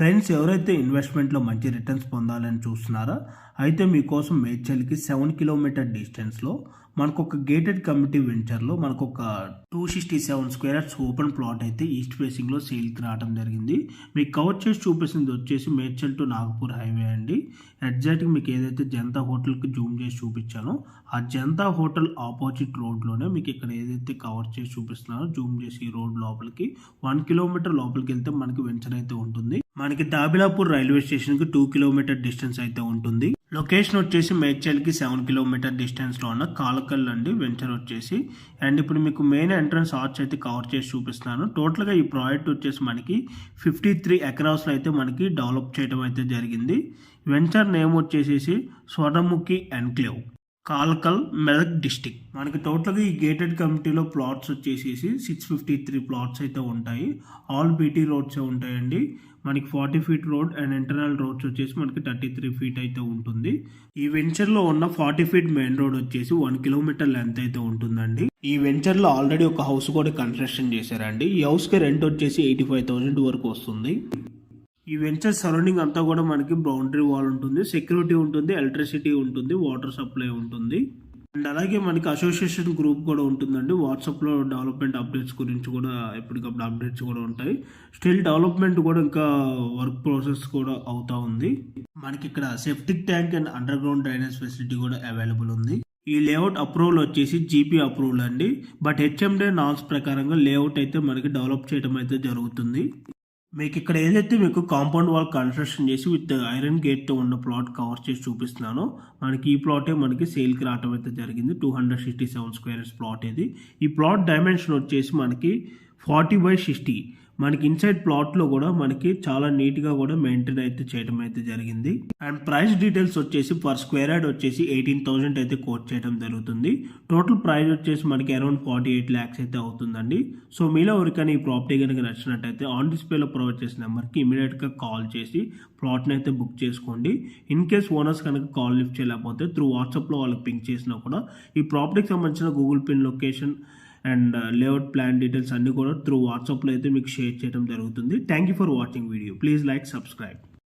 Friends, ఎవరైతే ఇన్వెస్ట్మెంట్లో మంచి returns పొందాలని చూస్తున్నారో అయితే మీకోసం మేడ్చల్కి 7 కిలోమీటర్ డిస్టెన్స్లో మనకు ఒక గేటెడ్ కమ్యూనిటీ వెంచర్లో మనకు ఒక 267 స్క్వేర్ యార్డ్స్ ఓపెన్ ప్లాట్ అయితే ఈస్ట్ ఫేసింగ్లో సేల్కి రావడం జరిగింది. మీకు కవర్ చేసి చూపిస్తుంది వచ్చేసి మేడ్చల్ టు నాగపూర్ హైవే అండి. ఎగ్జాక్ట్గా మీకు ఏదైతే జనతా హోటల్కి జూమ్ చేసి చూపించానో ఆ జనతా హోటల్ ఆపోజిట్ రోడ్లోనే మీకు ఇక్కడ ఏదైతే కవర్ చేసి చూపిస్తున్నానో జూమ్ చేసి ఈ రోడ్ లోపలికి 1 కిలోమీటర్ లోపలికి వెళ్తే మనకి వెంచర్ అయితే ఉంటుంది. మనకి దాబిలాపూర్ రైల్వే స్టేషన్కి 2 కిలోమీటర్ డిస్టెన్స్ అయితే ఉంటుంది. లొకేషన్ వచ్చేసి మేడ్చల్కి 7 కిలోమీటర్ డిస్టెన్స్లో ఉన్న కాలకల్ అండి వెంచర్ వచ్చేసి. అండ్ ఇప్పుడు మీకు మెయిన్ ఎంట్రన్స్ ఆర్చ్ అయితే కవర్ చేసి చూపిస్తున్నాను. టోటల్గా ఈ ప్రాజెక్ట్ వచ్చేసి మనకి 53 ఎకరాస్లో అయితే మనకి డెవలప్ చేయడం అయితే జరిగింది. వెంచర్ నేమ్ వచ్చేసి స్వర్ణముఖి ఎన్క్లేవ్, కాలకల్, మెదక్ డిస్టిక్. మనకి టోటల్గా ఈ గేటెడ్ కమ్యూనిటీలో ప్లాట్స్ వచ్చేసి 653 ప్లాట్స్ అయితే ఉంటాయి. ఆల్ బీటీ రోడ్స్ ఉంటాయండి. మనకి 40 feet road and internal roads వచ్చేసి మనకి 33 ఫీట్ అయితే ఉంటుంది. ఈ వెంచర్లో ఉన్న 40 ఫీట్ మెయిన్ రోడ్ వచ్చేసి 1 కిలోమీటర్ లెంత్ అయితే ఉంటుందండి. ఈ వెంచర్లో ఆల్రెడీ ఒక హౌస్ కూడా కన్స్ట్రక్షన్ చేశారండి. ఈ హౌస్కి రెంట్ వచ్చేసి 85,000 వరకు వస్తుంది. ఈ వెంచర్ సరౌండింగ్ అంతా కూడా మనకి బౌండరీ వాల్ ఉంటుంది, సెక్యూరిటీ ఉంటుంది, ఎలక్ట్రిసిటీ ఉంటుంది, వాటర్ సప్లై ఉంటుంది. అండ్ అలాగే మనకి అసోసియేషన్ గ్రూప్ కూడా ఉంటుందండి. వాట్సాప్లో డెవలప్మెంట్ అప్డేట్స్ గురించి కూడా ఎప్పటికప్పుడు అప్డేట్స్ కూడా ఉంటాయి. స్టిల్ డెవలప్మెంట్ కూడా ఇంకా వర్క్ ప్రాసెస్ కూడా అవుతా ఉంది. మనకి ఇక్కడ septic tank and under ground drainage facility కూడా అవైలబుల్ ఉంది. ఈ లేఅవుట్ అప్రూవల్ వచ్చేసి జీపీ అప్రూవల్ అండి. బట్ హెచ్ఎండే నామ్స్ ప్రకారంగా లేఅవుట్ అయితే మనకి డెవలప్ చేయడం అయితే జరుగుతుంది. మీకు ఇక్కడ ఏదైతే మీకు కాంపౌండ్ వాల్ కన్స్ట్రక్షన్ చేసి విత్ ఐరన్ గేట్తో ఉన్న ప్లాట్ కవర్ చేసి చూపిస్తున్నానో మనకి ఈ ప్లాటే మనకి సేల్కి రావడం అయితే జరిగింది. 267 స్క్వేర్స్ ప్లాట్ ఇది. ఈ ప్లాట్ డైమెన్షన్ వచ్చేసి మనకి 40/60. మనకి ఇన్సైడ్ ప్లాట్లో కూడా మనకి చాలా నీట్గా కూడా మెయింటైన్ అయితే చేయడం అయితే జరిగింది. అండ్ ప్రైస్ డీటెయిల్స్ వచ్చేసి పర్ స్క్వేర్ యార్డ్ వచ్చేసి 18,000 అయితే కోట్ చేయడం జరుగుతుంది. టోటల్ ప్రైస్ వచ్చేసి మనకి అరౌండ్ 48 lakhs అయితే అవుతుందండి. సో మీలో ఎవరికైనా ఈ ప్రాపర్టీ కనుక నచ్చినట్టయితే ఆన్ డిస్ప్లేలో ప్రొవైడ్ చేసిన నెంబర్కి ఇమీడియట్గా కాల్ చేసి ప్లాట్ని అయితే బుక్ చేసుకోండి. ఇన్ కేస్ ఓనర్స్ కనుక కాల్ లిఫ్ట్ చేయలేకపోతే త్రూ వాట్సాప్లో వాళ్ళకి పింక్ చేసినా కూడా ఈ ప్రాపర్టీకి సంబంధించిన Google pin location and layout plan details అన్నీ కూడా త్రూ వాట్సాప్లో అయితే మీకు షేర్ చేయడం జరుగుతుంది. Thank you for watching video. Please like, subscribe.